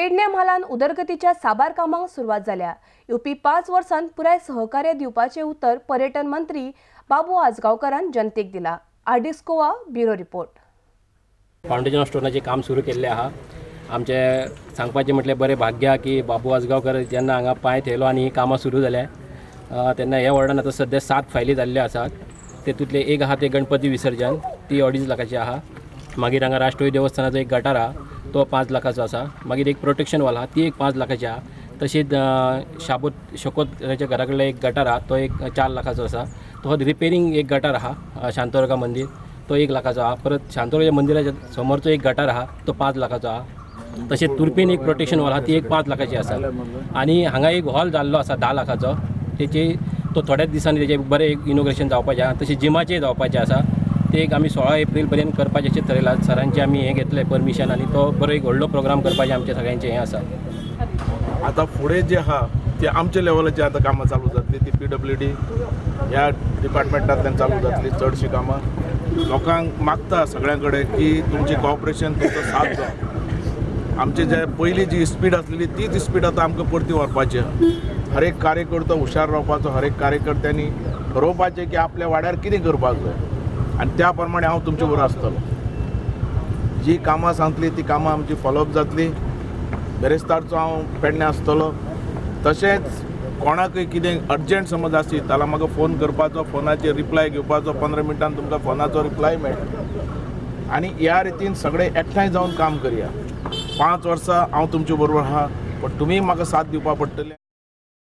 पेडण्या म्हालान उदरगतीच्या साबार कामांक सुरवात जाल्या। येवपी 5 वर्सांत पुराय सहकार्य दिवपाचे उतर पर्यटन मंत्री बाबू आजगावकरान जनतेक दिला। Artist Goa bureau report. Foundation स्टोनाचे काम सुरू केल्ले आहा। आमचे सांगपाचे म्हटल्यार बरें भाग्य की बाबू आजगावकर जेन्ना हांगा पांय थेयलो आनी ही कामां सुरू जाल्या तेन्ना ह्या वॉर्डान आतां सध्या 7 फायली जाल्ल्यो आसात। तेतूंतले एक आहा ते गणपती विसर्जन, ती 2.5 लाखाची आहा। मागीर हांगा राष्ट्रीय देवस्थानाचो एक गटार आहा, तो 5 लाखाचो आसा। मागीर एक प्रोटेक्शन वॉल आहा, ती एक 5 लाखाची आहा। तशीच शकोत्राच्या घरा कडले एक गटार आहा, तो एक 4 लाखाचो आसा। तो रिपेरिंग एक गटार आहा शांतोरका मंदिर, तो 1 लाखाचो आहा। परत शांतोरका मंदिराच्या समोरचो एक गटार आहा, तो 5 लाखाचो आहा। तशेंच तुर्पेन एक प्रोटेक्शन वॉल आहा, ती एक 5 लाखाची आसा। आनी हांगा एक हॉल जाल्लो आसा 10 लाखाचो, तेची तो थोड्याच दिसांनी तेजे बरें एक इनोग्रेशन जावपाचें आहा। तशेंच जिमाचें जावपाचें आसा, ते एक आमी 16 एप्रील पर्यंत करपाचें अशें ठरयलां। सरांचें आमी हें घेतलें परमिशन आनी तो बरो एक व्हडलो प्रोग्राम करपाचें आमचें सगळ्यांचें हें आसा। आता फुडें जे आहा ते आमच्या लेवलाची आता कामां चालू जातली, ती PWD ह्या डिपार्टमेंटांतल्यान चालू जातली चडशीं कामां। लोकांक मागता सगळ्यां कडेन की तुमची कॉपरेशन तुमचो साथ जाय। आमचे जे पयलीं जी स्पीड आसलेली तीच स्पीड आतां आमकां परती व्हरपाची आहा। हर एक कार्यकर्तो हुशार रावपाचो, हर एक कार्यकर्त्यांनी ठरोवपाचें की आपल्या वाड्यार कितें करपाक जाय आनी त्या प्रमाणे हांव तुमचे बरोबर आसतलो। जी कामां सांगतली ती कामां आमची फॉलोअप जातली। बेरेस्तारचो हांव पेडण्या आसतलो। तशेंच कोणाकय कितें अर्जंट समज आसत जाल्यार म्हाका फोन करपाचो, फोनाचेर रिप्लाय घेवपाचो, 15 मिनटान तुमकां फोनाचो रिप्लाय मेळटा। आनी ह्या रितीन सगळे एकठांय जावन काम करया। 5 वर्सां हांव तुमचे बरोबर आहा, पण तुमी म्हाका साथ दिवपा पडटलें।